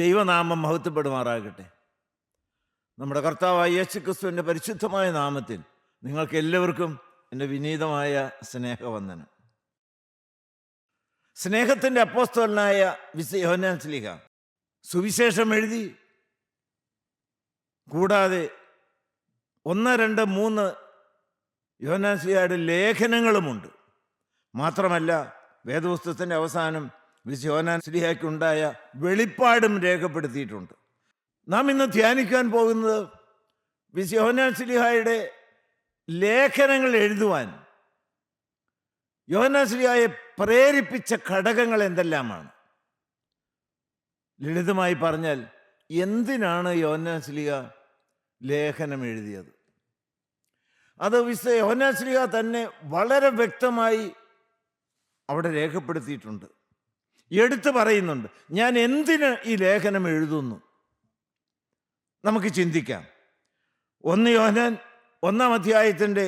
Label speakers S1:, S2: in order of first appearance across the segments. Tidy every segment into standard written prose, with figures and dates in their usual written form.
S1: ദൈവനാമം മഹത്വപ്പെടുമാറാകട്ടെ. നമ്മുടെ കർത്താവായ യേശുക്രിസ്തുവിൻ്റെ പരിശുദ്ധമായ നാമത്തിൽ നിങ്ങൾക്ക് എല്ലാവർക്കും എൻ്റെ വിനീതമായ സ്നേഹവന്ദനം. സ്നേഹത്തിൻ്റെ അപ്പോസ്തലനായ വിശുദ്ധ യോഹന്നാൻ ശ്ലീഹ സുവിശേഷം എഴുതി, കൂടാതെ 1, 2, 3 യോഹന്നാൻ ശ്ലീഹയുടെ ലേഖനങ്ങളുമുണ്ട്. മാത്രമല്ല, വേദപുസ്തകത്തിൻ്റെ അവസാനം വിശുദ്ധ യോഹന്നാൻ ശ്ലീഹയ്ക്കുണ്ടായ വെളിപ്പാടും രേഖപ്പെടുത്തിയിട്ടുണ്ട്. നാം ഇന്ന് ധ്യാനിക്കാൻ പോകുന്നത് വിശുദ്ധ യോഹന്നാൻ ശ്ലീഹയുടെ ലേഖനങ്ങൾ എഴുതുവാൻ യോഹന്നാൻ ശ്ലീഹയെ പ്രേരിപ്പിച്ച ഘടകങ്ങൾ എന്തെല്ലാമാണ്. ലളിതമായി പറഞ്ഞാൽ, എന്തിനാണ് യോഹന്നാൻ ശ്ലീഹ ലേഖനം എഴുതിയത്? അത് വിശുദ്ധ യോഹന്നാൻ ശ്ലീഹ തന്നെ വളരെ വ്യക്തമായി അവിടെ രേഖപ്പെടുത്തിയിട്ടുണ്ട്, എടുത്തു പറയുന്നുണ്ട്. ഞാൻ എന്തിന് ഈ ലേഖനം എഴുതുന്നു? നമുക്ക് ചിന്തിക്കാം. 1 യോഹന്നാൻ 1-ാം അധ്യായത്തിൻ്റെ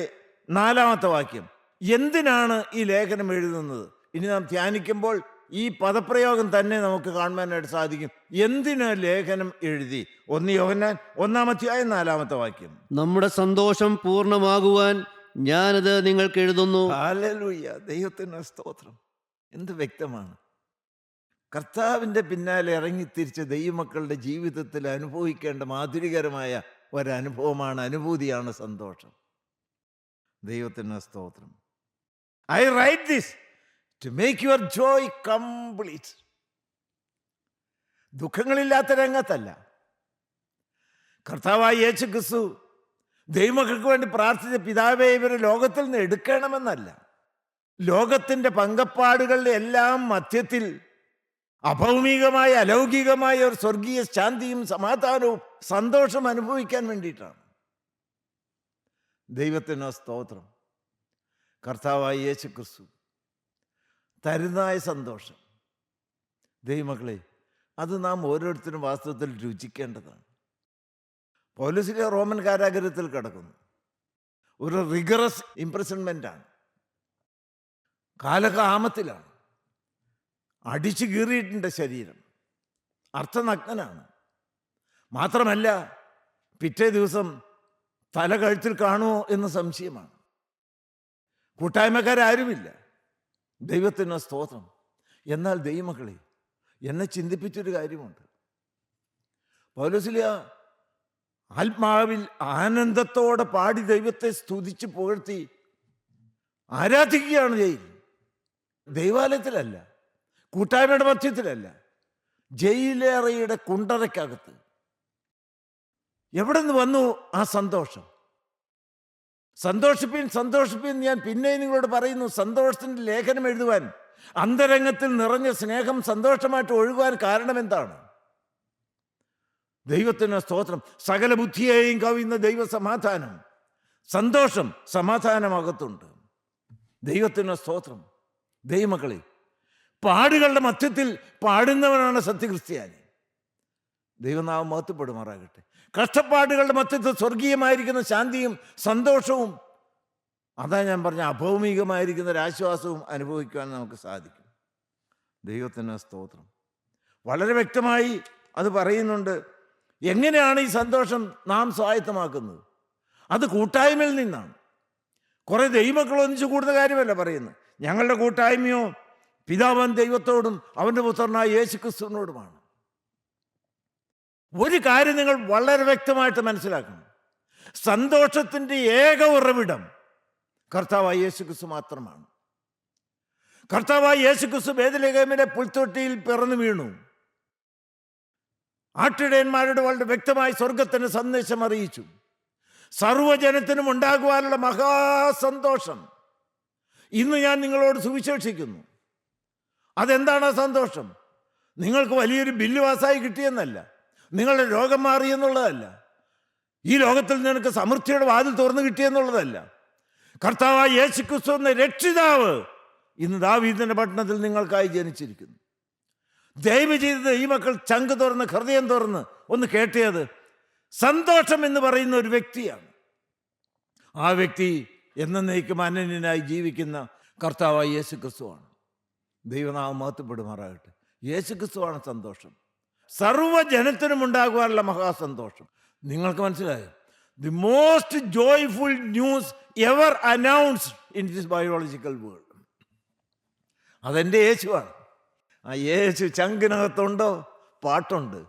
S1: 4-ാമത്തെ വാക്യം. എന്തിനാണ് ഈ ലേഖനം എഴുതുന്നത്? ഇനി നാം ധ്യാനിക്കുമ്പോൾ ഈ പദപ്രയോഗം തന്നെ നമുക്ക് കാണുവാനായിട്ട് സാധിക്കും. എന്തിന് ലേഖനം എഴുതി? 1 യോഹന്നാൻ 1-ാം അധ്യായം 4-ാമത്തെ വാക്യം.
S2: നമ്മുടെ സന്തോഷം പൂർണ്ണമാകുവാൻ ഞാനത് നിങ്ങൾക്ക് എഴുതുന്നു.
S1: ഹല്ലേലൂയ, ദൈവത്തിന് സ്തോത്രം. എന്ത് വ്യക്തമാണ്! കർത്താവിൻ്റെ പിന്നാലെ ഇറങ്ങിത്തിരിച്ച ദൈവമക്കളുടെ ജീവിതത്തിൽ അനുഭവിക്കേണ്ട മാധുരികരമായ ഒരനുഭവമാണ്, അനുഭൂതിയാണ് സന്തോഷം. ദൈവത്തിന് സ്തോത്രം. I write this to make your joy complete. ദുഃഖങ്ങളില്ലാത്ത രംഗത്തല്ല. കർത്താവായ യേശുക്രിസ്തു ദൈവമക്കൾക്ക് വേണ്ടി പ്രാർത്ഥിച്ച, പിതാവേ ഇവരെ ലോകത്തിൽ നിന്ന് എടുക്കണമെന്നല്ല. ലോകത്തിൻ്റെ പങ്കപ്പാടുകളുടെ എല്ലാം മധ്യത്തിൽ അഭൗമികമായ അലൗകികമായ ഒരു സ്വർഗീയ ശാന്തിയും സമാധാനവും സന്തോഷം അനുഭവിക്കാൻ വേണ്ടിയിട്ടാണ്. ദൈവത്തിന് സ്തോത്രം. കർത്താവായ യേശുക്രിസ്തു തരുന്നായ സന്തോഷം, ദൈവമക്കളെ, അത് നാം ഓരോരുത്തരും വാസ്തവത്തിൽ രുചിക്കേണ്ടതാണ്. പൗലോസ് റോമൻ കാരാഗൃഹത്തിൽ കിടക്കുന്നു. ഒരു റിഗറസ് ഇംപ്രിസൺമെൻ്റാണ്, കാലകാമത്തിലാണ്, അടിച്ചു കീറിയിട്ടുണ്ട് ശരീരം, അർത്ഥനഗ്നനാണ്. മാത്രമല്ല, പിറ്റേ ദിവസം തല കഴുത്തിൽ കാണുമോ എന്ന് സംശയമാണ്. കൂട്ടായ്മക്കാരാരുമില്ല. ദൈവത്തിന് സ്തോത്രം. എന്നാൽ ദൈവമക്കളെ, എന്നെ ചിന്തിപ്പിച്ചൊരു കാര്യമുണ്ട്. പൗലോസ് ആത്മാവിൽ ആനന്ദത്തോടെ പാടി ദൈവത്തെ സ്തുതിച്ച് പുകഴ്ത്തി ആരാധിക്കുകയാണ് ചെയ്യുന്നത്. ദൈവാലയത്തിലല്ല, കൂട്ടായ്മയുടെ മധ്യത്തിലല്ല, ജയിലേറയുടെ കുണ്ടറയ്ക്കകത്ത്. എവിടെ നിന്ന് വന്നു ആ സന്തോഷം? സന്തോഷിപ്പിൻ, സന്തോഷിപ്പിൻ, ഞാൻ പിന്നെ നിങ്ങളോട് പറയുന്നു. സന്തോഷത്തിൻ്റെ ലേഖനം എഴുതുവാൻ, അന്തരംഗത്തിൽ നിറഞ്ഞ സ്നേഹം സന്തോഷമായിട്ട് ഒഴുകുവാൻ കാരണം എന്താണ്? ദൈവത്തിന് സ്തോത്രം. സകല ബുദ്ധിയെയും കവിയുന്ന ദൈവസമാധാനം, സന്തോഷം, സമാധാനമകത്തുണ്ട്. ദൈവത്തിന് സ്തോത്രം. ദൈവമക്കളെ, പാടുകളുടെ മധ്യത്തിൽ പാടുന്നവനാണ് സത്യക്രിസ്ത്യാനി. ദൈവനാമം മഹത്വപ്പെടുമാറാകട്ടെ. കഷ്ടപ്പാടുകളുടെ മധ്യത്തിൽ സ്വർഗീയമായിരിക്കുന്ന ശാന്തിയും സന്തോഷവും, അതാ ഞാൻ പറഞ്ഞ അഭൗമികമായിരിക്കുന്ന ഒരു ആശ്വാസവും അനുഭവിക്കുവാൻ നമുക്ക് സാധിക്കും. ദൈവത്തിന് സ്തോത്രം. വളരെ വ്യക്തമായി അത് പറയുന്നുണ്ട്. എങ്ങനെയാണ് ഈ സന്തോഷം നാം സ്വായത്തമാക്കുന്നത്? അത് കൂട്ടായ്മയിൽ നിന്നാണ്. കുറേ ദൈവമക്കൾ ഒന്നിച്ചു കൂടുന്ന കാര്യമല്ല പറയുന്നത്. ഞങ്ങളുടെ കൂട്ടായ്മയോ പിതാവൻ ദൈവത്തോടും അവൻ്റെ പുത്രനായ യേശുക്രിസ്തുവിനോടുമാണ്. ഒരു കാര്യം നിങ്ങൾ വളരെ വ്യക്തമായിട്ട് മനസ്സിലാക്കണം. സന്തോഷത്തിൻ്റെ ഏക ഉറവിടം കർത്താവായ യേശുക്രിസ്തു മാത്രമാണ്. കർത്താവായ യേശുക്രിസ്തു ബേത്ലഹേമിലെ പുൽത്തൊട്ടിയിൽ പിറന്നു വീണു. ആട്ടിടയന്മാരോട് വളരെ വ്യക്തമായി സ്വർഗത്തിന് സന്ദേശം അറിയിച്ചു. സർവ്വജനത്തിനും ഉണ്ടാകുവാനുള്ള മഹാസന്തോഷം ഇന്ന് ഞാൻ നിങ്ങളോട് സുവിശേഷിക്കുന്നു. അതെന്താണ് ആ സന്തോഷം? നിങ്ങൾക്ക് വലിയൊരു ബില്ല് പാസ്സായി കിട്ടിയെന്നല്ല, നിങ്ങളുടെ രോഗം മാറിയെന്നുള്ളതല്ല, ഈ ലോകത്തിൽ നിനക്ക് സമൃദ്ധിയുടെ വാതിൽ തുറന്നു കിട്ടിയെന്നുള്ളതല്ല. കർത്താവായ യേശുക്രിസ്തു എന്ന രക്ഷിതാവ് ഇന്ന് ദാവീദിന്റെ പട്ടണത്തിൽ നിങ്ങൾക്കായി ജനിച്ചിരിക്കുന്നു. ദയവ് ചെയ്ത് ഈ മക്കൾ ചങ്ക് തുറന്ന്, ഹൃദയം തുറന്ന് ഒന്ന് കേട്ടത്. സന്തോഷം എന്ന് പറയുന്ന ഒരു വ്യക്തിയാണ്. ആ വ്യക്തി എന്നേക്കും അനന്യനായി ജീവിക്കുന്ന കർത്താവായ യേശുക്രിസ്തുവാണ്. ദൈവനാമം മഹത്വപ്പെടുമാറാകട്ടെ. യേശുക്രിസ്തുവാണ് സന്തോഷം. സർവ്വജനത്തിനും ഉണ്ടാകുവാനുള്ള മഹാസന്തോഷം. നിങ്ങൾക്ക് മനസ്സിലായോ? The most joyful news ever announced in this biological world. അതെൻ്റെ യേശുവാണ്. ആ യേശു ചങ്കിനകത്തുണ്ടോ? പാട്ടുണ്ട്,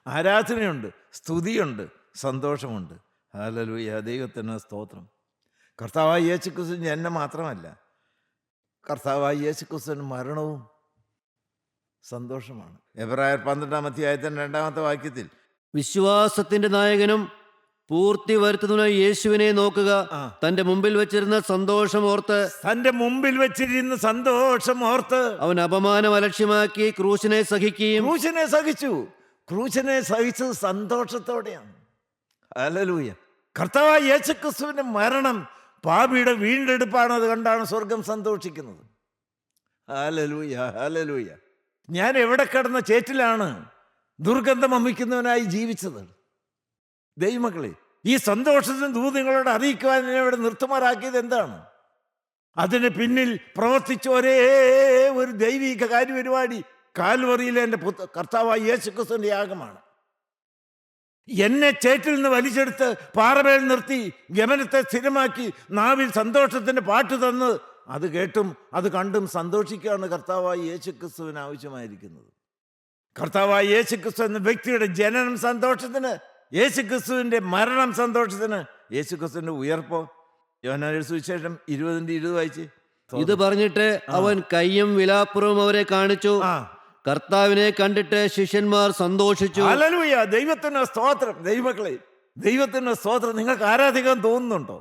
S1: ആരാധനയുണ്ട്, സ്തുതിയുണ്ട്, സന്തോഷമുണ്ട്. ഹല്ലേലൂയ, ദൈവത്തിന് സ്തോത്രം. കർത്താവായ യേശു ക്രിസ്തുവിന് എന്നെ മാത്രമല്ല, കർത്താവായ യേശു ക്രിസ്തുവിന് മരണവും സന്തോഷമാണ്. എബ്രായർ 12-ാം അധ്യായത്തിൻ്റെ 2-ാമത്തെ വാക്യത്തിൽ
S2: വിശ്വാസത്തിന്റെ നായകനും പൂർത്തി വരുത്തുന്നതിനായി യേശുവിനെ നോക്കുക. തന്റെ മുമ്പിൽ വെച്ചിരുന്ന സന്തോഷം ഓർത്ത്
S1: തന്റെ മുമ്പിൽ വെച്ചിരുന്ന സന്തോഷം ഓർത്ത്
S2: അവൻ അപമാനം അലക്ഷ്യമാക്കി ക്രൂശിനെ സഹിക്കുകയും
S1: ക്രൂശിനെ സഹിച്ചു. ക്രൂശിനെ സഹിച്ചത് സന്തോഷത്തോടെയാണ്. ഹല്ലേലൂയ. കർത്താവായ യേശുക്രിസ്തുവിന്റെ മരണം പാപിയുടെ വീണ്ടെടുപ്പാണ്. അത് കണ്ടാണ് സ്വർഗം സന്തോഷിക്കുന്നത്. Hallelujah, hallelujah. ഞാൻ എവിടെ കിടന്ന ചേറ്റിലാണ് ദുർഗന്ധം വമിക്കുന്നവനായി ജീവിച്ചത്. ദൈവമക്കളെ, ഈ സന്തോഷത്തിന് ദൂത് നിങ്ങളോട് അറിയിക്കുവാൻ എന്നെ ഇവിടെ നിർത്തുമാറാക്കിയത് എന്താണ്? അതിന് പിന്നിൽ പ്രവർത്തിച്ച ഒരേ ഒരു ദൈവിക കാര്യപരിപാടി കാൽവറിയിലെ എൻ്റെ കർത്താവായ യേശുക്രിസ്തുവിന്റെ യാഗമാണ്. എന്നെ ചേറ്റിൽ നിന്ന് വലിച്ചെടുത്ത് പാറമേൽ നിർത്തി ഗമനത്തെ സ്ഥിരമാക്കി നാവിൽ സന്തോഷത്തിന്റെ പാട്ട് തന്ന് അത് കേട്ടും അത് കണ്ടും സന്തോഷിക്കുകയാണ് കർത്താവായ യേശുക്രിസ്തുവിന് ആവശ്യമായിരിക്കുന്നത്. കർത്താവായ യേശുക്രിസ്തു എന്ന വ്യക്തിയുടെ ജനനം സന്തോഷത്തിന്, യേശുക്രിസ്തുവിന്റെ മരണം സന്തോഷത്തിന്, യേശുക്രിസ്തുവിന്റെ ഉയർപ്പോ. യോഹന്നാന്റെ സുവിശേഷം 20:20 വായിച്ച്.
S2: ഇത് പറഞ്ഞിട്ട് അവൻ കയ്യും വിലാപ്പുറവും അവരെ കാണിച്ചു. കർത്താവിനെ കണ്ടിട്ട് ശിഷ്യന്മാർ സന്തോഷിച്ചു.
S1: ഹല്ലേലൂയ, ദൈവത്തിന് സ്തോത്രം. ദൈവമക്കളെ, ദൈവത്തിന് സ്തോത്രം. നിങ്ങൾക്ക് ആരാധിക്കാൻ തോന്നുന്നുണ്ടോ?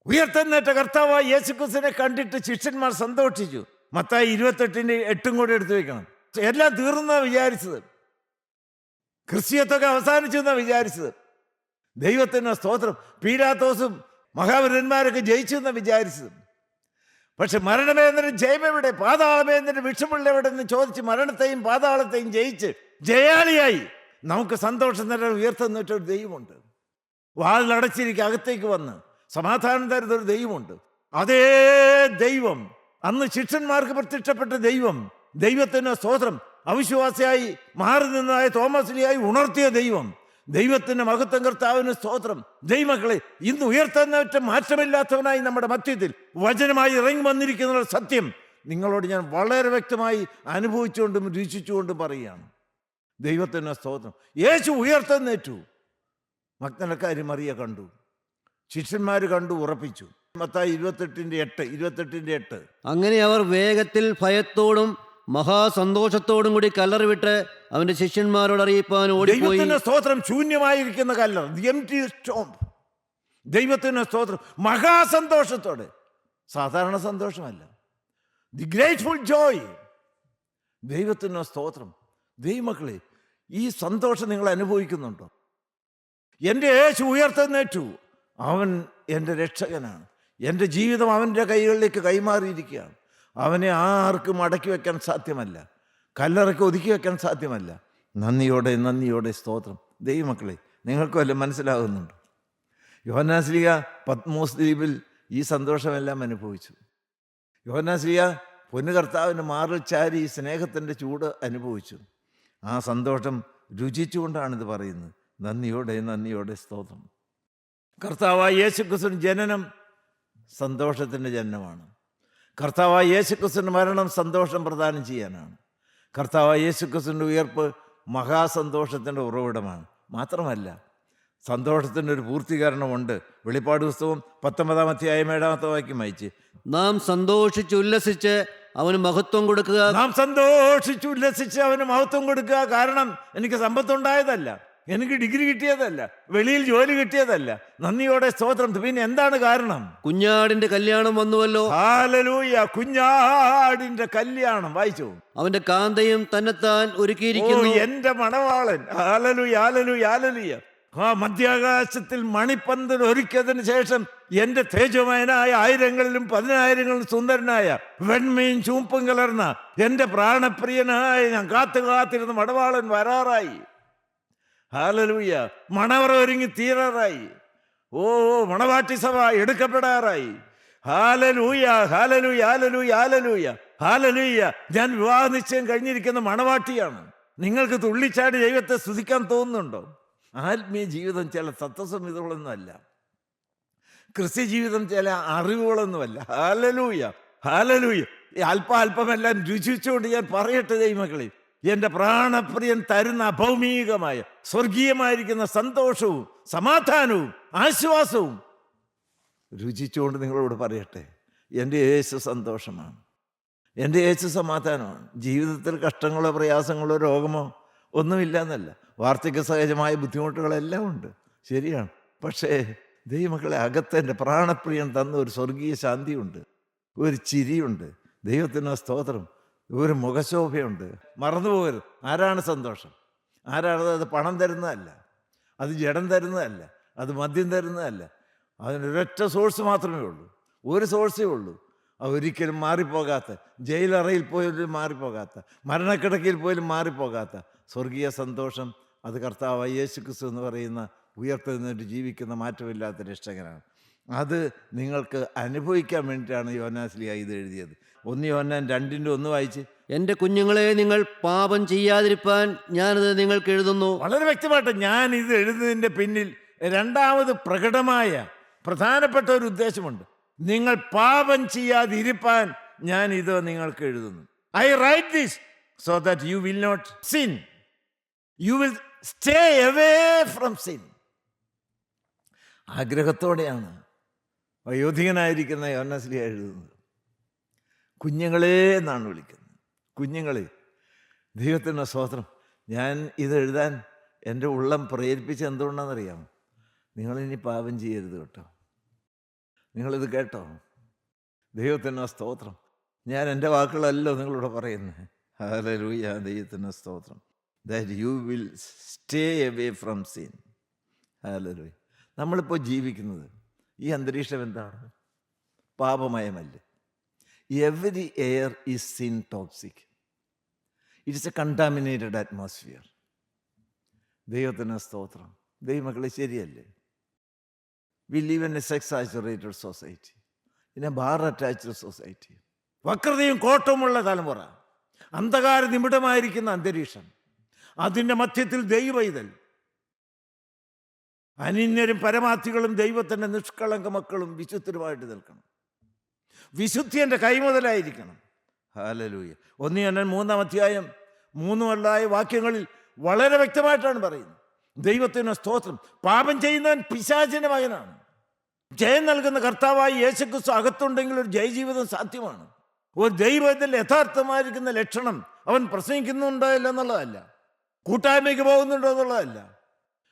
S1: ഉയർത്തെന്നേറ്റ കർത്താവായ യേശുക്രിസ്തുവിനെ കണ്ടിട്ട് ശിഷ്യന്മാർ സന്തോഷിച്ചു. മത്തായി 28:8 കൂടെ എടുത്തു വെക്കണം. എല്ലാം തീർന്നാ വിചാരിച്ചത്, ക്രിസ്ത്യത്വമൊക്കെ അവസാനിച്ചു എന്നാ വിചാരിച്ചത്. ദൈവത്തിന് സ്തോത്രം. പീലാത്തോസും മഹാവീരന്മാരൊക്കെ ജയിച്ചു എന്നാ വിചാരിച്ചത്. പക്ഷെ മരണമേ എന്നൊരു ജയമെവിടെ, പാതാളമേ എന്നൊരു വിഷമുള്ള എവിടെ എന്ന് ചോദിച്ച് മരണത്തെയും പാതാളത്തെയും ജയിച്ച് ജയാളിയായി നമുക്ക് സന്തോഷം തരാൻ ഉയർത്തുന്നിട്ടൊരു ദൈവമുണ്ട്. വാതിലടച്ചിരിക്കുക അകത്തേക്ക് വന്ന് സമാധാനം തരുന്നൊരു ദൈവമുണ്ട്. അതേ ദൈവം, അന്ന് ശിഷ്യന്മാർക്ക് പ്രത്യക്ഷപ്പെട്ട ദൈവം, ദൈവത്തിന് സ്തോത്രം, അവിശ്വാസിയായി മാറി നിന്നതായ തോമസിനെയായി ഉണർത്തിയ ദൈവം, ദൈവത്തിന്റെ മഹത്വം, കർത്താവിന് സ്തോത്രം. ദൈവമക്കളെ, ഇന്ന് ഉയർത്തുന്നവറ്റ മാറ്റമില്ലാത്തവനായി നമ്മുടെ മധ്യത്തിൽ വചനമായി ഇറങ്ങി വന്നിരിക്കുന്ന സത്യം നിങ്ങളോട് ഞാൻ വളരെ വ്യക്തമായി അനുഭവിച്ചുകൊണ്ടും രുചിച്ചുകൊണ്ടും പറയുകയാണ്. ദൈവത്തിന് സ്തോത്രം. യേശു ഉയർത്തെന്നേറ്റു. മഗ്ദലക്കാരി മറിയ കണ്ടു, ശിഷ്യന്മാർ കണ്ടു, ഉറപ്പിച്ചു. മത്തായി 28:8.
S2: അങ്ങനെ അവർ വേഗത്തിൽ ഭയത്തോടും മഹാസന്തോഷത്തോടും കൂടി കല്ലറ വിട്ട് അവന്റെ ശിഷ്യന്മാരോട് അറിയിപ്പാൻ ഓടിപ്പോയി.
S1: ദൈവത്തിന്റെ സ്തോത്രം. ശൂന്യമായിരിക്കുന്ന കല്ലറ, ദി എംപ്റ്റി ടോംബ്. ദൈവത്തിന്റെ സ്തോത്രം. മഹാസന്തോഷത്തോടെ, സാധാരണ സന്തോഷമല്ല, ദി ഗ്രേറ്റ്ഫുൾ ജോയ്. ദൈവത്തിന് സ്തോത്രം. ദൈവമക്കളെ, ഈ സന്തോഷം നിങ്ങൾ അനുഭവിക്കുന്നുണ്ടോ? എൻ്റെ യേശു ഉയർത്തെന്നേറ്റു. അവൻ എൻ്റെ രക്ഷകനാണ്. എൻ്റെ ജീവിതം അവൻ്റെ കൈകളിലേക്ക് കൈമാറിയിരിക്കുകയാണ്. അവനെ ആർക്കും അടക്കി വയ്ക്കാൻ സാധ്യമല്ല, കല്ലറയ്ക്ക് ഒതുക്കി വയ്ക്കാൻ സാധ്യമല്ല. നന്ദിയോടെ നന്ദിയോടെ സ്തോത്രം. ദൈവമക്കളെ, നിങ്ങൾക്ക് വല്ലതും മനസ്സിലാകുന്നുണ്ട്? യോഹന്നാൻ ശ്ലീഹ പത്മോസ് ദ്വീപിൽ ഈ സന്തോഷമെല്ലാം അനുഭവിച്ചു. യോഹന്നാൻ ശ്ലീഹ പൊന്നുകർത്താവിന് മാറിൽ ചാരി സ്നേഹത്തിൻ്റെ ചൂട് അനുഭവിച്ചു. ആ സന്തോഷം രുചിച്ചുകൊണ്ടാണിത് പറയുന്നത്. നന്ദിയോടെ നന്ദിയോടെ സ്തോത്രം. കർത്താവായ യേശുക്രിസ്തുവിന്റെ ജനനം സന്തോഷത്തിൻ്റെ ജനനമാണ്. കർത്താവായ യേശുക്രിസ്തുവിന്റെ മരണം സന്തോഷം പ്രദാനം ചെയ്യാനാണ്. കർത്താവായ യേശുക്രിസ്തുവിന്റെ ഉയർപ്പ് മഹാസന്തോഷത്തിൻ്റെ ഉറവിടമാണ്. മാത്രമല്ല, സന്തോഷത്തിൻ്റെ ഒരു പൂർത്തീകരണമുണ്ട്. വെളിപ്പാട് പുസ്തകം 19-ാം അധ്യായം 7-ാമത്തെ വാക്യം വായിച്ച്.
S2: നാം സന്തോഷിച്ച് ഉല്ലസിച്ച് അവന് മഹത്വം കൊടുക്കുക.
S1: നാം സന്തോഷിച്ച് ഉല്ലസിച്ച് അവന് മഹത്വം കൊടുക്കുക. കാരണം എനിക്ക് സമ്പത്തുണ്ടായതല്ല, എനിക്ക് ഡിഗ്രി കിട്ടിയതല്ല, വെളിയിൽ ജോലി കിട്ടിയതല്ല. നന്ദിയോടെ സ്തോത്രം. പിന്നെ എന്താണ് കാരണം?
S2: കുഞ്ഞാടിന്റെ കല്യാണം വന്നുവല്ലോ.
S1: ഹല്ലേലൂയ, കുഞ്ഞാടിന്റെ കല്യാണം. വായിച്ചു.
S2: അവന്റെ കാന്തയും തന്നെത്താൻ ഒരുക്കിയിരിക്കുന്നു.
S1: എന്റെ മണവാളൻ. Hallelujah, hallelujah, hallelujah. ആ മധ്യാകാശത്തിൽ മണിപ്പന്തൽ ഒരുക്കിയതിന് ശേഷം എന്റെ തേജോമയനായ ആയിരങ്ങളിലും 10,000ങ്ങളിലും സുന്ദരനായ വെണ്മയും ചൂപ്പും കലർന്ന എന്റെ പ്രാണപ്രിയനായ ഞാൻ കാത്തിരുന്ന മണവാളൻ വരാറായി. ഹല്ലേലൂയ. മണവറ ഒരുങ്ങി തീരാറായി. ഓ, മണവാട്ടി സഭ എടുക്കപ്പെടാറായി. Hallelujah, hallelujah, hallelujah, hallelujah, hallelujah. ഞാൻ വിവാഹ നിശ്ചയം കഴിഞ്ഞിരിക്കുന്ന മണവാട്ടിയാണ്. നിങ്ങൾക്ക് തുള്ളിച്ചാടി ദൈവത്തെ സ്തുതിക്കാൻ തോന്നുന്നുണ്ടോ? ആത്മീയ ജീവിതം ചില തത്വസംഹിതകളൊന്നുമല്ല, ക്രിസ്ത്യ ജീവിതം ചില അറിവുകളൊന്നുമല്ല. Hallelujah, hallelujah. ഈ അല്പമെല്ലാം രുചിച്ചുകൊണ്ട് ഞാൻ പറയട്ടെ ദൈവമക്കളെ, എൻ്റെ പ്രാണപ്രിയൻ തരുന്ന അഭൗമികമായ സ്വർഗീയമായിരിക്കുന്ന സന്തോഷവും സമാധാനവും ആശ്വാസവും രുചിച്ചുകൊണ്ട് നിങ്ങളോട് പറയട്ടെ, എൻ്റെ യേശു സന്തോഷമാണ്, എൻ്റെ യേശു സമാധാനമാണ്. ജീവിതത്തിൽ കഷ്ടങ്ങളോ പ്രയാസങ്ങളോ രോഗമോ ഒന്നുമില്ല എന്നല്ല, വാർദ്ധക്യ സഹജമായ ബുദ്ധിമുട്ടുകളെല്ലാം ഉണ്ട്, ശരിയാണ്. പക്ഷേ ദൈവമക്കളെ, അകത്തെൻ്റെ പ്രാണപ്രിയൻ തന്ന ഒരു സ്വർഗീയ ശാന്തിയുണ്ട്, ഒരു ചിരിയുണ്ട്, ദൈവത്തിന് സ്തോത്രം, ഒരു മുഖശോഭയുണ്ട്. മറന്നുപോകരുത്. ആരാണ് സന്തോഷം? ആരാണത്? അത് പണം തരുന്നതല്ല, അത് ജഡം തരുന്നതല്ല, അത് മദ്യം തരുന്നതല്ല. അതിനൊരൊറ്റ സോഴ്സ് മാത്രമേ ഉള്ളൂ, ഒരു സോഴ്സേ ഉള്ളൂ. ഒരിക്കലും മാറിപ്പോകാത്ത, ജയിലറയിൽ പോലും മാറിപ്പോകാത്ത, മരണക്കിടക്കയിൽ പോലും മാറിപ്പോകാത്ത സ്വർഗീയ സന്തോഷം, അത് കർത്താവ് യേശു ക്രിസ്തു എന്ന് പറയുന്ന ഉയർത്തെഴുന്നേറ്റ് ജീവിക്കുന്ന മാറ്റമില്ലാത്ത രക്ഷകനാണ്. അത് നിങ്ങൾക്ക് അനുഭവിക്കാൻ വേണ്ടിയിട്ടാണ് യോഹന്നാൻ ഇത് എഴുതിയത്. 1 യോഹന്നാൻ 2:1 വായിച്ച്.
S2: എൻ്റെ കുഞ്ഞുങ്ങളെ, നിങ്ങൾ പാപം ചെയ്യാതിരിപ്പാൻ ഞാനത് നിങ്ങൾക്ക് എഴുതുന്നു.
S1: വളരെ വ്യക്തമായിട്ട് ഞാൻ ഇത് എഴുതുന്നതിൻ്റെ പിന്നിൽ രണ്ടാമത് പ്രകടമായ പ്രധാനപ്പെട്ട ഒരു ഉദ്ദേശമുണ്ട്. നിങ്ങൾ പാപം ചെയ്യാതിരിപ്പാൻ ഞാൻ ഇത് നിങ്ങൾക്ക് എഴുതുന്നു. I write this so that you will not sin, you will stay away from sin. ആഗ്രഹത്തോടെയാണ് വയോധികനായിരിക്കുന്ന യോഹന്നാൻ എഴുതുന്നത്. കുഞ്ഞുങ്ങളെ എന്നാണ് വിളിക്കുന്നത്. കുഞ്ഞുങ്ങളെ, ദൈവത്തിൻ്റെ സ്തോത്രം. ഞാൻ ഇത് എഴുതാൻ എൻ്റെ ഉള്ളം പ്രേരിപ്പിച്ച് എന്തുകൊണ്ടാണെന്നറിയാമോ? നിങ്ങളിനി പാപം ചെയ്യരുത് കേട്ടോ. നിങ്ങളിത് കേട്ടോ? ദൈവത്തിൻ്റെ സ്തോത്രം. ഞാൻ എൻ്റെ വാക്കുകളല്ലോ നിങ്ങളോട് പറയുന്നത്. ഹല്ലേലൂയ, ദൈവത്തിൻ്റെ സ്തോത്രം. That you will stay away from sin. Hallelujah. നമ്മളിപ്പോൾ ജീവിക്കുന്നത് ഈ അന്തരീക്ഷം എന്താണ്? പാപമയമല്ലേ. Every air is sin toxic. It's a contaminated atmosphere. ദൈവത്തിന് സ്തോത്രം. ദൈവമക്കളെ, ശരിയല്ലേ? We live in a sex saturated society, in a bar attached society. വക്രതയും കോട്ടവുമുള്ള തലമുറ, അന്ധകാര നിമിടമായിരിക്കുന്ന അന്തരീക്ഷം, അതിൻ്റെ മധ്യത്തിൽ ദൈവൈതൽ, അനിന്യരും പരമാർത്ഥികളും ദൈവത്തിൻ്റെ നിഷ്കളങ്ക മക്കളും വിശുദ്ധരുമായിട്ട് നിൽക്കണം. വിശുദ്ധി എൻ്റെ കൈമുതലായിരിക്കണം. ഹല്ലേലൂയ. 1 യോഹന്നാൻ 3 വാക്യങ്ങളിൽ വളരെ വ്യക്തമായിട്ടാണ് പറയുന്നത്. ദൈവത്തിന് സ്തോത്രം. പാപം ചെയ്യുന്നവൻ പിശാചിൻ്റെ മകനാണ്. ജയം നൽകുന്ന കർത്താവായി യേശുക്രിസ്തു അകത്തുണ്ടെങ്കിൽ ഒരു ജയജീവിതം സാധ്യമാണ്. ഒരു ദൈവത്തിൽ യഥാർത്ഥമായിരിക്കുന്ന ലക്ഷണം അവൻ പ്രസംഗിക്കുന്നുണ്ടോ ഇല്ലെന്നുള്ളതല്ല, കൂട്ടായ്മയ്ക്ക് പോകുന്നുണ്ടോ എന്നുള്ളതല്ല.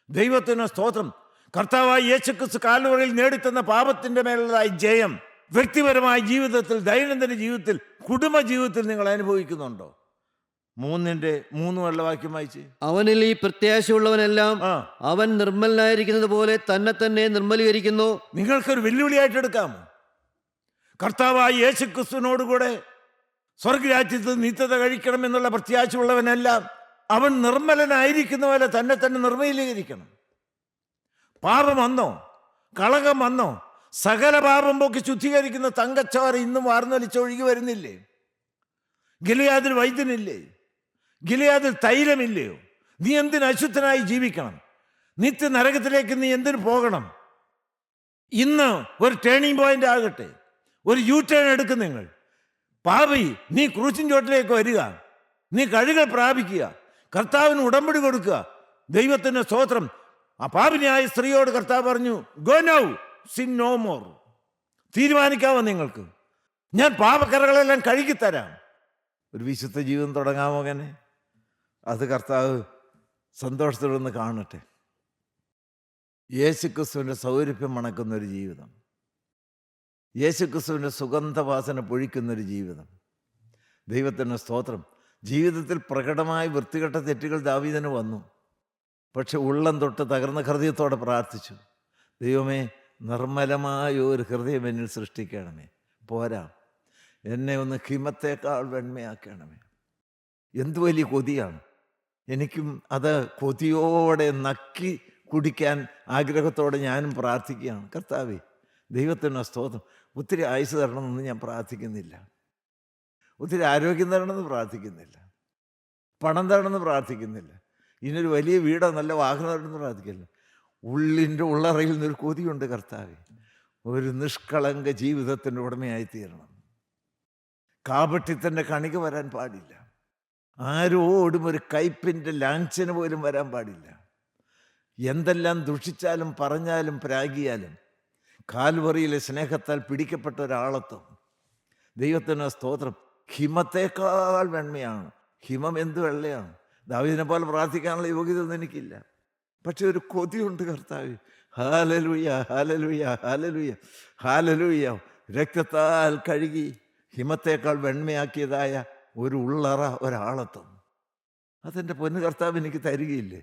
S1: ദൈവത്തിന് സ്തോത്രം. കർത്താവായി യേശുക്രിസ്തു കാൽവരിയിൽ നേടിത്തന്ന പാപത്തിൻ്റെ മേലുള്ളതായ ജയം വ്യക്തിപരമായ ജീവിതത്തിൽ, ദൈനംദിന ജീവിതത്തിൽ, കുടുംബ ജീവിതത്തിൽ നിങ്ങൾ അനുഭവിക്കുന്നുണ്ടോ? 3 വാക്യം വായിച്ച്.
S2: അവനിൽ ഈ പ്രത്യാശയുള്ളവനെല്ലാം അവൻ നിർമ്മലനായിരിക്കുന്നത് പോലെ തന്നെ തന്നെ നിർമ്മലീകരിക്കുന്നു.
S1: നിങ്ങൾക്കൊരു വെല്ലുവിളിയായിട്ട് എടുക്കാമോ? കർത്താവായ യേശുക്രിസ്തുവിനോടുകൂടെ സ്വർഗരാജ്യത്തിൽ നിത്യത കഴിക്കണം എന്നുള്ള പ്രത്യാശയുള്ളവനെല്ലാം അവൻ നിർമ്മലനായിരിക്കുന്ന പോലെ തന്നെ തന്നെ നിർമ്മലീകരിക്കണം. പാപം വന്നോ, കളങ്കം വന്നോ, സകല പാപം പോക്കി ശുദ്ധീകരിക്കുന്ന തങ്കച്ചോര ഇന്നും വാർന്നൊലിച്ചൊഴുകി വരുന്നില്ലേ? ഗിലെയാദിൽ വൈദ്യനില്ലേ? ഗിലെയാദിൽ തൈലമില്ലയോ? നീ എന്തിന് അശുദ്ധനായി ജീവിക്കണം? നിത്യ നരകത്തിലേക്ക് നീ എന്തിനു പോകണം? ഇന്ന് ഒരു ടേണിംഗ് പോയിന്റ് ആകട്ടെ, ഒരു യു ടേൺ എടുക്കും നിങ്ങൾ. പാപി, നീ ക്രൂശിൻ ചോട്ടിലേക്ക് വരിക, നീ കഴുകൽ പ്രാപിക്കുക, കർത്താവിന് ഉടമ്പടി കൊടുക്കുക. ദൈവത്തിൻ്റെ സ്തോത്രം. ആ പാപിനിയായ സ്ത്രീയോട് കർത്താവ് പറഞ്ഞു, go now, sin no more. തീരുമാനിക്കാമോ നിങ്ങൾക്ക്? ഞാൻ പാപക്കറകളെല്ലാം കഴുകിത്തരാം. ഒരു വിശുദ്ധ ജീവിതം തുടങ്ങാമോ അങ്ങനെ? അത് കർത്താവ് സന്തോഷത്തോടൊന്ന് കാണട്ടെ. യേശുക്രിസ്തുവിൻ്റെ സൗരഭ്യം മണക്കുന്നൊരു ജീവിതം, യേശുക്രിസ്തുവിൻ്റെ സുഗന്ധവാസന പൊഴിക്കുന്നൊരു ജീവിതം. ദൈവത്തിൻ്റെ സ്തോത്രം. ജീവിതത്തിൽ പ്രകടമായ വൃത്തികെട്ട തെറ്റുകൾ ദാവീദിന് വന്നു. പക്ഷെ ഉള്ളം തൊട്ട് തകർന്ന ഹൃദയത്തോടെ പ്രാർത്ഥിച്ചു, ദൈവമേ, നിർമ്മലമായ ഒരു ഹൃദയം എന്നിൽ സൃഷ്ടിക്കണമേ. പോരാ, എന്നെ ഒന്ന് ഹിമത്തേക്കാൾ വെണ്മയാക്കണമേ. എന്തു വലിയ കൊതിയാണ്. എനിക്കും അത് കൊതിയോടെ നക്കി കുടിക്കാൻ ആഗ്രഹത്തോടെ ഞാനും പ്രാർത്ഥിക്കുകയാണ്. കർത്താവേ, ദൈവത്തിൻ്റെ സ്തോത്രം. ഒത്തിരി ആയുസ് തരണമെന്ന് ഞാൻ പ്രാർത്ഥിക്കുന്നില്ല, ഒത്തിരി ആരോഗ്യം തരണമെന്ന് പ്രാർത്ഥിക്കുന്നില്ല. പണം തരണമെന്ന് പ്രാർത്ഥിക്കുന്നില്ല, ഇനിയൊരു വലിയ വീടോ നല്ല വാഹനം തരണമെന്ന് പ്രാർത്ഥിക്കില്ല. ഉള്ളിൻ്റെ ഉള്ളറയിൽ നിന്നൊരു കൊതിയുണ്ട്, കർത്താവേ, ഒരു നിഷ്കളങ്ക ജീവിതത്തിൻ്റെ ഉടമയായി തീരണം. കാപട്യത്തിൻ്റെ കണിക വരാൻ പാടില്ല. ആരോടും ഒരു കയ്പിൻ്റെ ലാഞ്ചന പോലും വരാൻ പാടില്ല. എന്തെല്ലാം ദുഷിച്ചാലും പറഞ്ഞാലും പ്രാഗിയാലും കാൽവറിയിലെ സ്നേഹത്താൽ പിടിക്കപ്പെട്ട ഒരാളത്വം. ദൈവത്തിന് സ്തോത്രം. ഹിമത്തേക്കാൾ വെണ്മയാണ്. ഹിമം എന്ത് വെള്ളയാണ്. ദാവീദിനെ പോലെ പ്രാർത്ഥിക്കാനുള്ള യോഗ്യതയൊന്നും എനിക്കില്ല, പക്ഷെ ഒരു കൊതിയുണ്ട് കർത്താവേ. Hallelujah, hallelujah, hallelujah, hallelujah. രക്തത്താൽ കഴുകി ഹിമത്തേക്കാൾ വെണ്മയാക്കിയതായ ഒരു ഉള്ളറ, ഒരാളത്വം, അതെൻ്റെ പൊന്നു കർത്താവ് എനിക്ക് തരികയില്ലേ?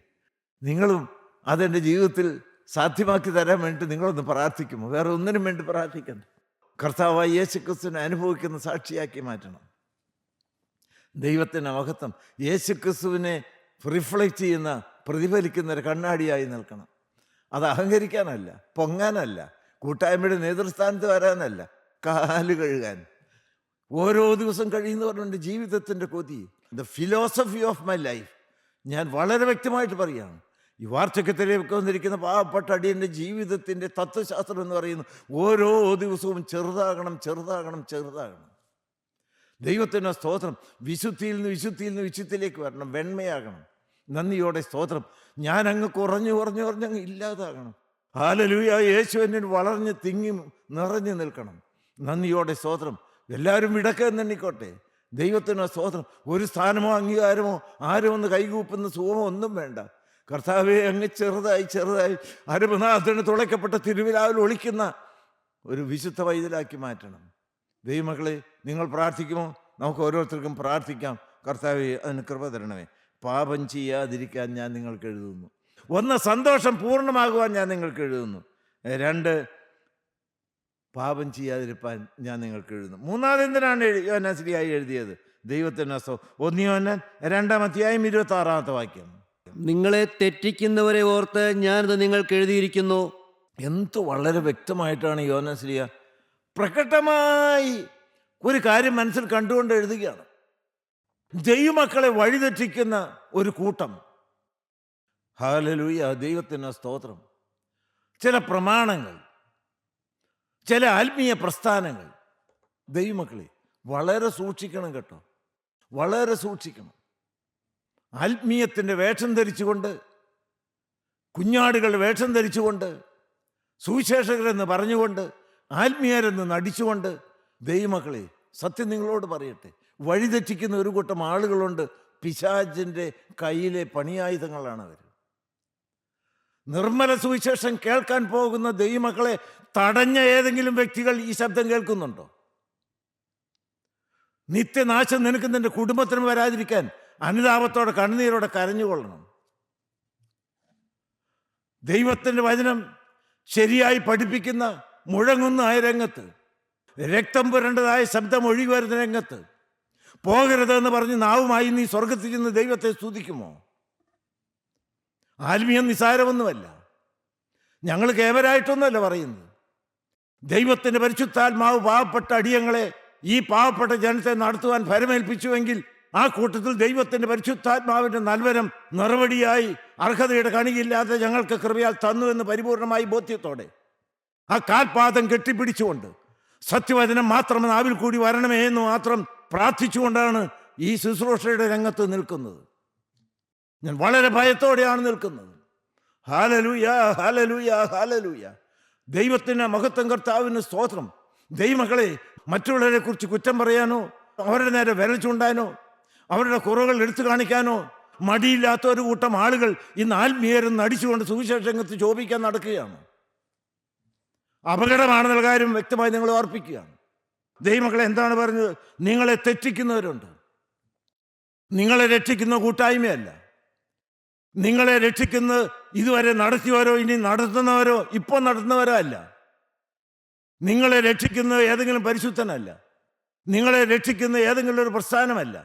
S1: നിങ്ങളും അതെൻ്റെ ജീവിതത്തിൽ സാധ്യമാക്കി തരാൻ വേണ്ടി നിങ്ങളൊന്ന് പ്രാർത്ഥിക്കുമോ? വേറെ ഒന്നിനും വേണ്ടി പ്രാർത്ഥിക്കണ്ട. കർത്താവായ യേശുക്രിസ്തുവിനെ അനുഭവിക്കുന്ന സാക്ഷിയാക്കി മാറ്റണം. ദൈവത്തിൻ്റെ മഹത്വം യേശുക്രിസ്തുവിനെ റിഫ്ലക്റ്റ് ചെയ്യുന്ന, പ്രതിഫലിക്കുന്ന ഒരു കണ്ണാടിയായി നിൽക്കണം. അത് അഹങ്കരിക്കാനല്ല, പൊങ്ങാനല്ല, കൂട്ടായ്മയുടെ നേതൃസ്ഥാനത്ത് വരാനല്ല, കാല് കഴുകാൻ. ഓരോ ദിവസം കഴിയുന്നവരുടെ ജീവിതത്തിൻ്റെ കൊതി, the philosophy of my life. ഞാൻ വളരെ വ്യക്തമായിട്ട് പറയുകയാണ്, ഈ വാർദ്ധക്യത്തിലേക്ക് വന്നിരിക്കുന്ന പാവപ്പെട്ട അടിയൻ്റെ ജീവിതത്തിൻ്റെ തത്വശാസ്ത്രം എന്ന് പറയുന്നത് ഓരോ ദിവസവും ചെറുതാകണം, ചെറുതാകണം, ചെറുതാകണം. ദൈവത്തിൻ്റെ സ്തോത്രം. വിശുദ്ധിയിൽ നിന്ന് വിശുദ്ധിയിലേക്ക് വരണം, വെണ്മയാകണം. നന്ദിയോടെ സ്തോത്രം. ഞാൻ അങ്ങ് കുറഞ്ഞ് അങ്ങ് ഇല്ലാതാകണം. ഹല്ലേലൂയ. യേശു എന്നിൽ വളർന്ന് തിങ്ങി നിറഞ്ഞു നിൽക്കണം. നന്ദിയോടെ സ്തോത്രം. എല്ലാവരും വിടക്കെന്നെണ്ണിക്കോട്ടെ. ദൈവത്തിന് സ്തോത്രം. ഒരു സ്ഥാനമോ അംഗീകാരമോ ആരും ഒന്ന് കൈകൂപ്പുന്ന സുഖമോ ഒന്നും വേണ്ട. കർത്താവെ, അങ്ങ് ചെറുതായി അരമനാഥന് തുളയ്ക്കപ്പെട്ട തിരുവിലാവിൽ ഒളിക്കുന്ന ഒരു വിശുദ്ധ വൈതലാക്കി മാറ്റണം. ദൈവമക്കളെ, നിങ്ങൾ പ്രാർത്ഥിക്കുമോ? നമുക്ക് ഓരോരുത്തർക്കും പ്രാർത്ഥിക്കാം. കർത്താവെ, അതിന് കൃപ തരണമേ. പാപം ചെയ്യാതിരിക്കാൻ ഞാൻ നിങ്ങൾക്ക് എഴുതുന്നു. 1, സന്തോഷം പൂർണ്ണമാകുവാൻ ഞാൻ നിങ്ങൾക്ക് എഴുതുന്നു. 2, പാപം ചെയ്യാതിരിക്കാൻ ഞാൻ നിങ്ങൾക്ക് എഴുതുന്നു. 3 എന്തിനാണ് യോഹന്നാൻ ശ്ലീഹായി എഴുതിയത്? ദൈവത്തിൻ്റെ 1 യോഹന്നാൻ 2-ാം അധ്യായം 26-ാമത്തെ വാക്യം.
S2: നിങ്ങളെ തെറ്റിക്കുന്നവരെ ഓർത്ത് ഞാനിത് നിങ്ങൾക്ക് എഴുതിയിരിക്കുന്നു.
S1: എന്ത് വളരെ വ്യക്തമായിട്ടാണ് യോഹന്നാൻ ശ്ലീഹ പ്രകടമായി ഒരു കാര്യം മനസ്സിൽ കണ്ടുകൊണ്ട് എഴുതുകയാണ്. ദൈവമക്കളെ വഴിതെറ്റിക്കുന്ന ഒരു കൂട്ടം. ഹല്ലേലൂയ, ദൈവത്തിന് സ്തോത്രം. ചില പ്രമാണങ്ങൾ, ചില ആത്മീയ പ്രസ്ഥാനങ്ങൾ, ദൈവമക്കളെ വളരെ സൂക്ഷിക്കണം കേട്ടോ, വളരെ സൂക്ഷിക്കണം. ആത്മീയത്തിൻ്റെ വേഷം ധരിച്ചുകൊണ്ട്, കുഞ്ഞാടുകളുടെ വേഷം ധരിച്ചുകൊണ്ട്, സുവിശേഷകരെന്ന് പറഞ്ഞുകൊണ്ട്, ആത്മീയരെന്ന് നടിച്ചുകൊണ്ട്, ദൈവമക്കളെ സത്യം നിങ്ങളോട് പറയട്ടെ, വഴിതെറ്റിക്കുന്ന ഒരു കൂട്ടം ആളുകളുണ്ട്. പിശാചിൻ്റെ കയ്യിലെ പണിയായുധങ്ങളാണ് അവർ. നിർമ്മല സുവിശേഷം കേൾക്കാൻ പോകുന്ന ദൈവമക്കളെ തടഞ്ഞ ഏതെങ്കിലും വ്യക്തികൾ ഈ ശബ്ദം കേൾക്കുന്നുണ്ടോ? നിത്യനാശം നിനക്ക് നിന്റെ കുടുംബത്തിന് വരാതിരിക്കാൻ അനുതാപത്തോടെ കണ്ണുനീരോടെ കരഞ്ഞുകൊള്ളണം. ദൈവത്തിൻ്റെ വചനം ശരിയായി പഠിപ്പിക്കുന്ന മുഴങ്ങുന്ന ആ രംഗത്ത്, രക്തം പുരണ്ടതായ ശബ്ദം ഒഴുകി വരുന്ന രംഗത്ത് പോകരുതെന്ന് പറഞ്ഞ് നാവുമായി നീ സ്വർഗത്തിൽ നിന്ന് ദൈവത്തെ സ്തുതിക്കുമോ? ആത്മീയം നിസാരമൊന്നുമല്ല. ഞങ്ങൾ കേവരായിട്ടൊന്നുമല്ല പറയുന്നത്. ദൈവത്തിൻ്റെ പരിശുദ്ധാത്മാവ് പാവപ്പെട്ട അടിയങ്ങളെ, ഈ പാവപ്പെട്ട ജനത്തെ നടത്തുവാൻ ഫലമേൽപ്പിച്ചുവെങ്കിൽ ആ കൂട്ടത്തിൽ ദൈവത്തിൻ്റെ പരിശുദ്ധാത്മാവിൻ്റെ നൽവരം നിറവടിയായി അർഹതയുടെ കണിയില്ലാതെ ഞങ്ങൾക്ക് കൃപയാൽ തന്നു എന്ന് പരിപൂർണമായി ബോധ്യത്തോടെ ആ കാൽപാദം കെട്ടിപ്പിടിച്ചുകൊണ്ട് സത്യവചനം മാത്രം നാവിൽ കൂടി വരണമേ എന്ന് മാത്രം പ്രാർത്ഥിച്ചുകൊണ്ടാണ് ഈ ശുശ്രൂഷയുടെ രംഗത്ത് നിൽക്കുന്നത്. ഞാൻ വളരെ ഭയത്തോടെയാണ് നിൽക്കുന്നത്. Hallelujah, hallelujah, hallelujah. ദൈവത്തിൻ്റെ മഹത്വം, കർത്താവിന് സ്തോത്രം. ദൈവമക്കളെ, മറ്റുള്ളവരെ കുറിച്ച് കുറ്റം പറയാനോ, അവരുടെ നേരെ വിരൽ ചൂണ്ടാനോ, അവരുടെ കുറവുകൾ എടുത്തു കാണിക്കാനോ മടിയില്ലാത്ത ഒരു കൂട്ടം ആളുകൾ ഇന്ന് ആത്മീയരെന്ന് അടിച്ചുകൊണ്ട് സുവിശേഷ രംഗത്ത് ശോഭിക്കാൻ നടക്കുകയാണ്. അപകടമാണെന്നുള്ള കാര്യം വ്യക്തമായി നിങ്ങൾ ഓർപ്പിക്കുകയാണ്. ദൈവമക്കളെ, എന്താണ് പറഞ്ഞത്? നിങ്ങളെ തെറ്റിക്കുന്നവരുണ്ട്. നിങ്ങളെ രക്ഷിക്കുന്ന കൂട്ടായ്മയല്ല. നിങ്ങളെ രക്ഷിക്കുന്നത് ഇതുവരെ നടത്തിയവരോ ഇനി നടത്തുന്നവരോ ഇപ്പോൾ നടത്തുന്നവരോ അല്ല. നിങ്ങളെ രക്ഷിക്കുന്നത് ഏതെങ്കിലും പരിശുദ്ധനല്ല. നിങ്ങളെ രക്ഷിക്കുന്ന ഏതെങ്കിലും ഒരു പ്രസ്ഥാനമല്ല.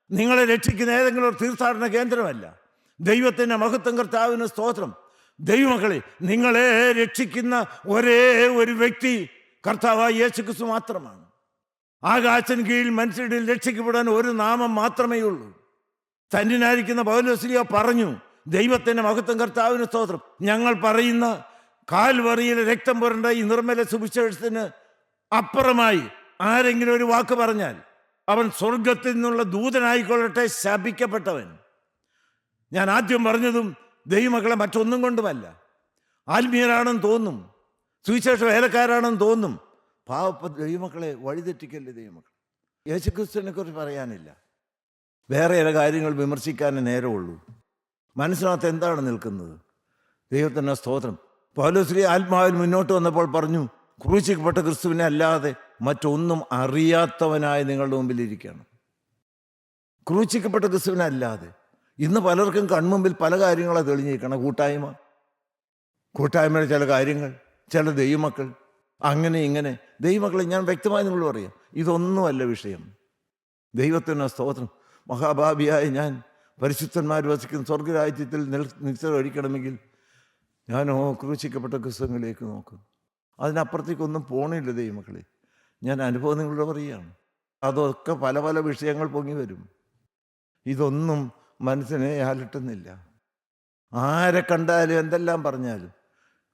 S1: നിങ്ങളെ രക്ഷിക്കുന്ന ഏതെങ്കിലും ഒരു തീർത്ഥാടന കേന്ദ്രമല്ല. ദൈവത്തിൻ്റെ മഹത്വം, കർത്താവിന് സ്തോത്രം. ദൈവമക്കളെ, നിങ്ങളെ രക്ഷിക്കുന്ന ഒരേ ഒരു വ്യക്തി കർത്താവായ യേശുക്രിസ്തു മാത്രമാണ്. ആകാശത്തിന് കീഴിൽ മനുഷ്യരിൽ രക്ഷിക്കപ്പെടാൻ ഒരു നാമം മാത്രമേ ഉള്ളൂ. തന്നിനായിരിക്കുന്ന പൗലോസ്ലീഹ പറഞ്ഞു, ദൈവത്തിൻ്റെ മഹത്വം, കർത്താവിന് സ്തോത്രം. ഞങ്ങൾ പറയുന്ന കാൽവറിയിലെ രക്തം പുരണ്ട ഈ നിർമ്മല സുവിശേഷത്തിന് അപ്പുറമായി ആരെങ്കിലും ഒരു വാക്ക് പറഞ്ഞാൽ അവൻ സ്വർഗത്തിൽ നിന്നുള്ള ദൂതനായിക്കൊള്ളട്ടെ, ശപിക്കപ്പെട്ടവൻ. ഞാൻ ആദ്യം പറഞ്ഞതും ദൈവമക്കളെ മറ്റൊന്നും കൊണ്ടുമല്ല. ആത്മീയരാണെന്ന് തോന്നും, സുവിശേഷ വേലക്കാരാണെന്ന് തോന്നും. പാവപ്പെട്ട ദൈവമക്കളെ വഴിതെറ്റിക്കല്ലേ ദൈവമക്കൾ. യേശുക്രിസ്തുവിനെ കുറിച്ച് പറയാനില്ല, വേറെ ചില കാര്യങ്ങൾ വിമർശിക്കാനേ നേരമുള്ളൂ. മനസ്സിനകത്ത് എന്താണ് നിൽക്കുന്നത്? ദൈവത്തിൻ്റെ സ്തോത്രം. പൗലോസ്ലീഹ ആത്മാവിൽ മുന്നോട്ട് വന്നപ്പോൾ പറഞ്ഞു, ക്രൂശിക്കപ്പെട്ട ക്രിസ്തുവിനെ അല്ലാതെ മറ്റൊന്നും അറിയാത്തവനായ നിങ്ങളുടെ മുമ്പിൽ ഇരിക്കുകയാണ്. ക്രൂശിക്കപ്പെട്ട ക്രിസ്തുവിനെ അല്ലാതെ. ഇന്ന് പലർക്കും കൺമുമ്പിൽ പല കാര്യങ്ങളാണ് തെളിഞ്ഞിരിക്കണം. കൂട്ടായ്മയുടെ ചില കാര്യങ്ങൾ, ചില ദൈവമക്കൾ, അങ്ങനെ ഇങ്ങനെ. ദൈവമക്കളെ ഞാൻ വ്യക്തമായി നിങ്ങൾ പറയാം, ഇതൊന്നുമല്ല വിഷയം. ദൈവത്തിൻ്റെ സ്തോത്രം. മഹാഭാവിയായ ഞാൻ പരിശുദ്ധന്മാർ വസിക്കുന്ന സ്വർഗരാജ്യത്തിൽ നിശ്ചയിക്കണമെങ്കിൽ ഞാനോ ക്രൂശിക്കപ്പെട്ട ക്രിസ്തുവിലേക്ക് നോക്കും. അതിനപ്പുറത്തേക്കൊന്നും പോണില്ല ദൈവമക്കളെ. ഞാൻ അനുഭവം നിങ്ങളോട് പറയുകയാണ്. അതൊക്കെ പല പല വിഷയങ്ങൾ പൊങ്ങി വരും. ഇതൊന്നും മനസ്സിനെ അലട്ടുന്നില്ല. ആരെ കണ്ടാലും എന്തെല്ലാം പറഞ്ഞാലും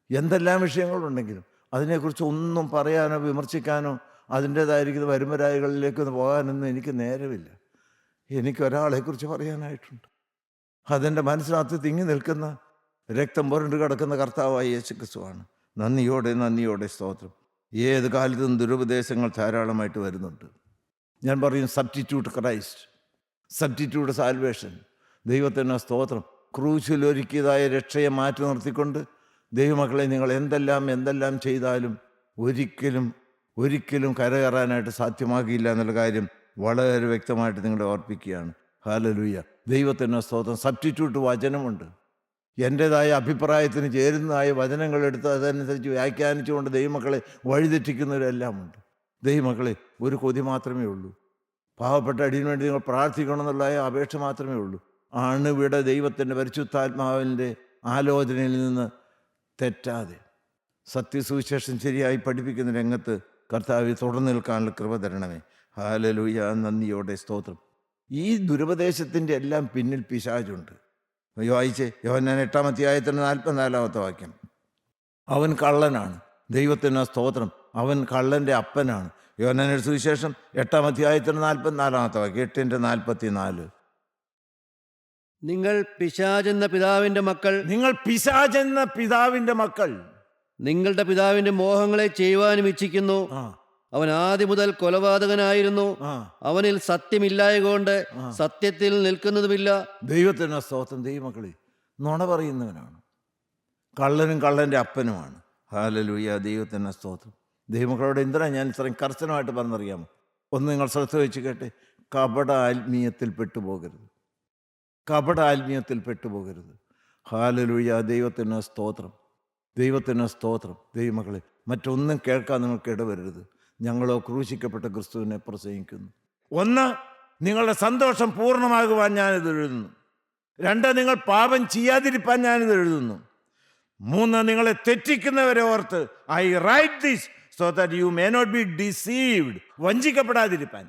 S1: എന്തെല്ലാം വിഷയങ്ങളുണ്ടെങ്കിലും അതിനെക്കുറിച്ച് ഒന്നും പറയാനോ വിമർശിക്കാനോ അതിൻ്റേതായിരിക്കുന്ന വരുമരായികളിലേക്കൊന്ന് പോകാനൊന്നും എനിക്ക് നേരമില്ല. എനിക്കൊരാളെക്കുറിച്ച് പറയാനായിട്ടുണ്ട്. അതെൻ്റെ മനസ്സിനകത്ത് തിങ്ങി നിൽക്കുന്ന രക്തം പുരണ്ട് കിടക്കുന്ന കർത്താവായ യേശുക്രിസ്തുവാണ്. നന്ദിയോടെ സ്തോത്രം. ഏത് കാലത്തും ദുരുപദേശങ്ങൾ ധാരാളമായിട്ട് വരുന്നുണ്ട്. ഞാൻ പറയും സബ്സ്റ്റിറ്റ്യൂട്ട് ക്രൈസ്റ്റ്, സബ്സ്റ്റിറ്റ്യൂട്ട് സാൽവേഷൻ. ദൈവത്തിൻ്റെ സ്തോത്രം. ക്രൂശിലൊരുക്കിയതായ രക്ഷയെ മാറ്റി നിർത്തിക്കൊണ്ട് ദൈവമക്കളെ നിങ്ങൾ എന്തെല്ലാം ചെയ്താലും ഒരിക്കലും കരകയറാനായിട്ട് സാധ്യമാകില്ല എന്നുള്ള കാര്യം വളരെ വ്യക്തമായിട്ട് നിങ്ങളെ ഓർപ്പിക്കുകയാണ്. ഹല്ലേലൂയ. ദൈവത്തിൻ്റെ സ്തോത്രം. സബ്സ്റ്റിറ്റ്യൂട്ട് വചനമുണ്ട്. എൻ്റേതായ അഭിപ്രായത്തിന് ചേരുന്നതായ വചനങ്ങളെടുത്ത് അതനുസരിച്ച് വ്യാഖ്യാനിച്ചുകൊണ്ട് ദൈവമക്കളെ വഴിതെറ്റിക്കുന്നവരെല്ലാം ഉണ്ട്. ദൈവമക്കളെ ഒരു കൊതി മാത്രമേ ഉള്ളൂ. പാവപ്പെട്ട അടിയന് വേണ്ടി നിങ്ങൾ പ്രാർത്ഥിക്കണം എന്നുള്ള അപേക്ഷ മാത്രമേ ഉള്ളൂ. അണുവിട ദൈവത്തിൻ്റെ പരിശുദ്ധാത്മാവിൻ്റെ ആലോചനയിൽ നിന്ന് തെറ്റാതെ സത്യസുവിശേഷം ശരിയായി പഠിപ്പിക്കുന്ന രംഗത്ത് കർത്താവ് തുടർന്ന് നിൽക്കാനുള്ള കൃപ തരണമേ. ഹല്ലേലൂയ. നന്ദിയോടെ സ്തോത്രം. ഈ ദുരുപദേശത്തിൻ്റെ എല്ലാം പിന്നിൽ പിശാചുണ്ട്. വായിച്ചേ, യോഹന്നാൻ 8-ാം അധ്യായത്തിന് 44-ാമത്തെ വാക്യം. അവൻ കള്ളനാണ്. ദൈവത്തിന് സ്തോത്രം. അവൻ കള്ളൻ്റെ അപ്പനാണ്. യോഹന്നാന്റെ സുവിശേഷം 8-ാം അധ്യായത്തിന് 44-ാമത്തെ വാക്യം, 8-44.
S2: നിങ്ങൾ പിശാചെന്ന പിതാവിന്റെ മക്കൾ, നിങ്ങളുടെ പിതാവിന്റെ മോഹങ്ങളെ ചെയ്യുവാനും ഇച്ഛിക്കുന്നു. അവൻ ആദ്യം മുതൽ കൊലപാതകനായിരുന്നു. അവനിൽ സത്യമില്ലായകൊണ്ട് സത്യത്തിൽ നിൽക്കുന്നതുമില്ല.
S1: ദൈവത്തിന് സ്തോത്രം. ദൈവമക്കളെ, നുണ പറയുന്നവനാണ്. കള്ളനും കള്ളൻ്റെ അപ്പനുമാണ്. ഹല്ലേലൂയ. ദൈവത്തിന് സ്തോത്രം. ദൈവമക്കളോട് എന്തിനാണ് ഞാൻ ഇത്രയും കർശനമായിട്ട് പറഞ്ഞറിയാമോ? ഒന്ന് നിങ്ങൾ ശ്രദ്ധ വെച്ച് കേട്ടെ. കപട ആത്മീയത്തിൽ പെട്ടുപോകരുത്. ഹല്ലേലൂയ. ദൈവത്തിന് സ്തോത്രം. ദൈവമക്കളെ, മറ്റൊന്നും കേൾക്കാൻ നിങ്ങൾക്ക് ഇടവരരുത്. ഞങ്ങളോ ക്രൂശിക്കപ്പെട്ട ക്രിസ്തുവിനെ പ്രസംഗിക്കുന്നു. 1, നിങ്ങളുടെ സന്തോഷം പൂർണ്ണമാകുവാൻ ഞാനിത് എഴുതുന്നു. 2, നിങ്ങൾ പാപം ചെയ്യാതിരിപ്പാൻ ഞാനിത് എഴുതുന്നു. 3, നിങ്ങളെ തെറ്റിക്കുന്നവരെ ഓർത്ത് I write this so that you may not be deceived. വഞ്ചിക്കപ്പെടാതിരിപ്പാൻ,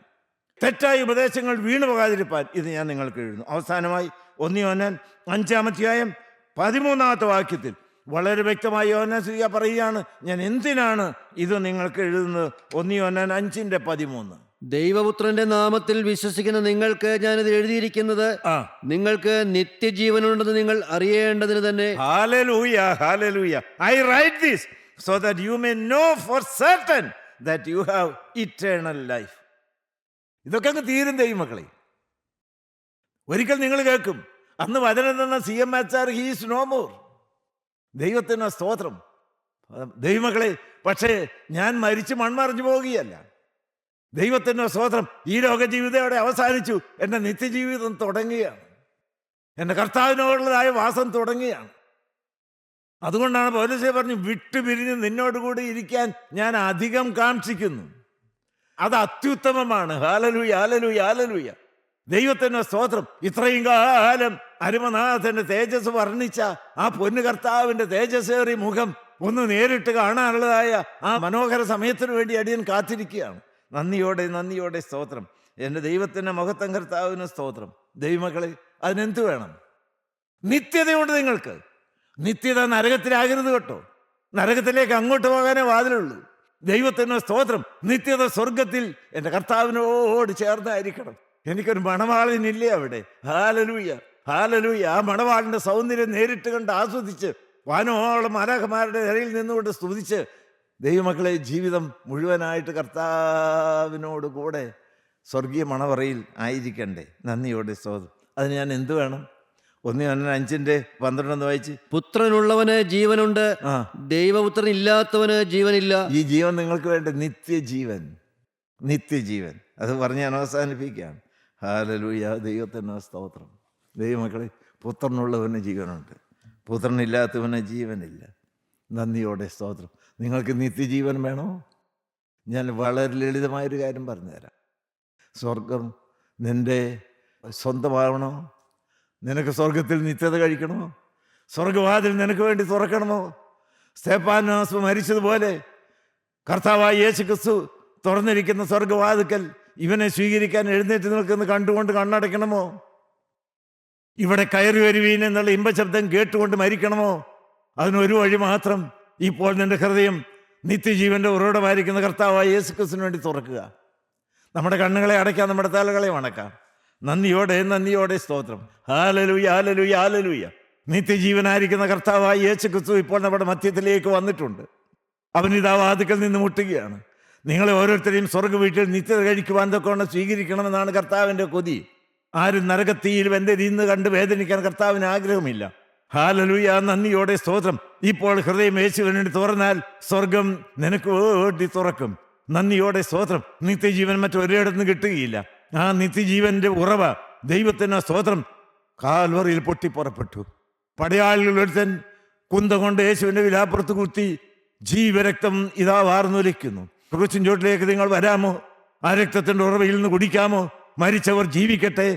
S1: തെറ്റായ ഉപദേശങ്ങൾ വീണുപോകാതിരിപ്പാൻ ഇത് ഞാൻ നിങ്ങൾക്ക് എഴുതുന്നു. അവസാനമായി 1 യോഹന്നാൻ 5-ാം അധ്യായം 13-ാമത്തെ വാക്യത്തിൽ വളരെ വ്യക്തമായി യോഹന്നാൻ ശ്ലീഹ പറയുകയാണ്, ഞാൻ എന്തിനാണ് ഇത് നിങ്ങൾക്ക് എഴുതുന്നത്. 1 യോഹന്നാൻ 5:13.
S2: ദൈവപുത്രന്റെ നാമത്തിൽ വിശ്വസിക്കുന്ന നിങ്ങൾക്ക് ഞാനിത് എഴുതിയിരിക്കുന്നത് നിങ്ങൾക്ക് നിത്യജീവനുണ്ടെന്ന് നിങ്ങൾ അറിയേണ്ടതിന് തന്നെ.
S1: Hallelujah. I write this so that you may know for certain that you have eternal life. ഇതൊക്കെ അങ്ങ് തീരും ദൈവമക്കളെ. ഒരിക്കൽ നിങ്ങൾ കേൾക്കും, അന്ന് വചനം തന്ന CM he is no more. ദൈവത്തിന് സ്തോത്രം. ദൈവമക്കളെ, പക്ഷേ ഞാൻ മരിച്ച് മൺമറിഞ്ഞു പോകുകയല്ല. ദൈവത്തിന് സ്തോത്രം. ഈ ലോക ജീവിതത്തോടെ അവസാനിച്ചു. എൻ്റെ നിത്യജീവിതം തുടങ്ങുകയാണ്. എൻ്റെ കർത്താവിനോടുള്ളതായ വാസം തുടങ്ങുകയാണ്. അതുകൊണ്ടാണ് പൗലോസ് പറഞ്ഞു, വിട്ടുപിരിഞ്ഞ് നിന്നോടുകൂടി ഇരിക്കാൻ ഞാൻ അധികം കാക്ഷിക്കുന്നു. അത് അത്യുത്തമമാണ്. ഹല്ലേലൂയ. ദൈവത്തിൻ്റെ സ്തോത്രം. ഇത്രയും കാലം അരുമനാഥന്റെ തേജസ് വർണ്ണിച്ച ആ പൊന്നു കർത്താവിൻ്റെ തേജസ്സേറിയ മുഖം ഒന്ന് നേരിട്ട് കാണാനുള്ളതായ ആ മനോഹര സമയത്തിന് വേണ്ടി അടിയൻ കാത്തിരിക്കുകയാണ്. നന്ദിയോടെ നന്ദിയോടെ സ്തോത്രം. എൻ്റെ ദൈവത്തിൻ്റെ മഹത്വം കർത്താവിന് സ്തോത്രം. ദൈവമക്കളെ, അതിനെന്ത് വേണം? നിത്യതയുണ്ട് നിങ്ങൾക്ക്. നിത്യത നരകത്തിലാകരുത് കേട്ടോ. നരകത്തിലേക്ക് അങ്ങോട്ട് പോകാനേ വാതിലുള്ളൂ. ദൈവത്തിന് സ്തോത്രം. നിത്യത സ്വർഗത്തിൽ എൻ്റെ കർത്താവിനോട് ചേർന്നായിരിക്കണം. എനിക്കൊരു മണവാളനില്ലേ അവിടെ? Hallelujah, hallelujah. ആ മണവാളിൻ്റെ സൗന്ദര്യം നേരിട്ട് കണ്ട് ആസ്വദിച്ച് വാനോളം മാലാഖമാരുടെ ഇടയിൽ നിന്നുകൊണ്ട് സ്തുതിച്ച് ദൈവമക്കളെ ജീവിതം മുഴുവനായിട്ട് കർത്താവിനോട് കൂടെ സ്വർഗീയ മണവറയിൽ ആയിരിക്കണ്ടേ? നന്ദിയോടെ സ്തോത്രം. അതിന് ഞാൻ എന്ത് വേണം? 1 യോഹന്നാൻ 5:12 വായിച്ച്.
S2: പുത്രനുള്ളവന് ജീവനുണ്ട്, ദൈവപുത്രൻ ഇല്ലാത്തവന് ജീവനില്ല.
S1: ഈ ജീവൻ നിങ്ങൾക്ക് വേണ്ട നിത്യജീവൻ, നിത്യജീവൻ. അത് പറഞ്ഞ് ഞാൻ അവസാനിപ്പിക്കുകയാണ്. ഹാലലൂയ, ദൈവത്തിന് സ്തോത്രം. ദൈവമക്കളെ, പുത്രനുള്ളവന് ജീവനുണ്ട്, പുത്രനില്ലാത്തവന് ജീവനില്ല. നന്ദിയോടെ സ്തോത്രം. നിങ്ങൾക്ക് നിത്യജീവൻ വേണോ? ഞാൻ വളരെ ലളിതമായൊരു കാര്യം പറഞ്ഞുതരാം. സ്വർഗം നിൻ്റെ സ്വന്തമാവണോ? നിനക്ക് സ്വർഗത്തിൽ നിത്യത കഴിക്കണോ? സ്വർഗവാതിൽ നിനക്ക് വേണ്ടി തുറക്കണമോ? സ്തെഫാനോസ് മരിച്ചതുപോലെ കർത്താവായ യേശു ക്രിസ്തു തുറന്നിരിക്കുന്ന സ്വർഗവാതിക്കൽ ഇവനെ സ്വീകരിക്കാൻ എഴുന്നേറ്റ് നിൽക്കുന്ന കണ്ടുകൊണ്ട് കണ്ണടയ്ക്കണമോ? ഇവിടെ കയറി വരുവീൻ എന്നുള്ള ഇമ്പശബ്ദം കേട്ടുകൊണ്ട് മരിക്കണമോ? അതിനൊരു വഴി മാത്രം. ഇപ്പോൾ നിന്റെ ഹൃദയം നിത്യജീവൻ്റെ ഉറവിടമായിരിക്കുന്ന കർത്താവായ യേശു ക്രിസ്തുവിന് വേണ്ടി തുറക്കുക. നമ്മുടെ കണ്ണുകളെ അടയ്ക്കാം, നമ്മുടെ തലകളെ വണക്കാം. നന്ദിയോടെ നന്ദിയോടെ സ്തോത്രം. Hallelujah, hallelujah, hallelujah. നിത്യജീവനായിരിക്കുന്ന കർത്താവായ യേശു ക്രിസ്തു ഇപ്പോൾ നമ്മുടെ മധ്യത്തിലേക്ക് വന്നിട്ടുണ്ട്. അവനിതാ വാതിക്കൽ നിന്ന് മുട്ടുകയാണ്. നിങ്ങളെ ഓരോരുത്തരെയും സ്വർഗ്ഗ വീട്ടിൽ നിത്യത കഴിക്കുവാൻ തൊക്കെ സ്വീകരിക്കണമെന്നാണ് കർത്താവിൻ്റെ കൊതി. ആരും നരകത്തീയിൽ വെന്തെരിയുന്നത് കണ്ട് വേദനിക്കാൻ കർത്താവിന് ആഗ്രഹമില്ല. ഹാലലൂയ, നന്ദിയോടെ സ്തോത്രം. ഇപ്പോൾ ഹൃദയം യേശുവിന് വേണ്ടി തുറന്നാൽ സ്വർഗം നിനക്ക് വേണ്ടി തുറക്കും. നന്ദിയോടെ സ്തോത്രം. നിത്യജീവൻ മറ്റൊരിടത്തുനിന്ന് കിട്ടുകയില്ല. ആ നിത്യജീവന്റെ ഉറവ ദൈവത്തിന് സ്തോത്രം കാൽവറിയിൽ പൊട്ടിപ്പുറപ്പെട്ടു. പടയാളികൾ ഒരുത്തൻ കുന്ത കൊണ്ട് യേശുവിൻ്റെ വിലാപ്പുറത്ത് കുത്തി ജീവരക്തം ഇതാ വാർന്നൊലിക്കുന്നു. ക്രൂശിൻ ചോട്ടിലേക്ക് നിങ്ങൾ വരാമോ? ആ രക്തത്തിൻ്റെ ഉറവയിൽ നിന്ന് കുടിക്കാമോ? മരിച്ചവർ ജീവിക്കട്ടെ.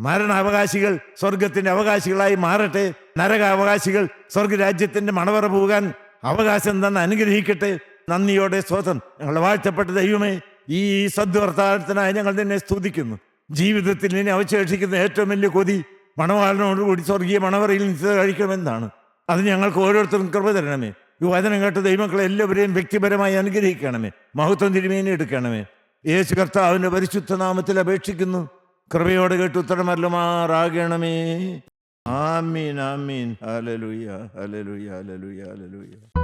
S1: മരണാവകാശികൾ സ്വർഗത്തിൻ്റെ അവകാശികളായി മാറട്ടെ. നരകാവകാശികൾ സ്വർഗരാജ്യത്തിൻ്റെ മണവറ പോകാൻ അവകാശം തന്നെ അനുഗ്രഹിക്കട്ടെ. നന്ദിയോടെ സ്തോത്രം. ഞങ്ങളുടെ വാഴ്ത്തപ്പെട്ട ദൈവമേ, ഈ സദ്വർത്താനത്തിനായി ഞങ്ങൾ നിന്നെ സ്തുതിക്കുന്നു. ജീവിതത്തിൽ നിന്നെ അവശേഷിക്കുന്ന ഏറ്റവും വലിയ കൊതി മണവാളനോടുകൂടി സ്വർഗീയ മണവറയിൽ നിത്യത കഴിക്കണമെന്നാണ്. അത് ഞങ്ങൾക്ക് ഓരോരുത്തരും കൃപ തരണമേ. ഈ വചനം കേട്ട ദൈവങ്ങളെ എല്ലാവരെയും വ്യക്തിപരമായി അനുഗ്രഹിക്കണമേ. മഹത്വം തിരുമേനി എടുക്കണമേ. യേശു കർത്താവിൻ്റെ പരിശുദ്ധ നാമത്തിൽ അപേക്ഷിക്കുന്നു. കൃപയോടെ കേട്ട് ഉത്തരമരുളുമാറാകണമേ. ആമീൻ, ആമീൻ. Hallelujah, hallelujah, hallelujah, hallelujah.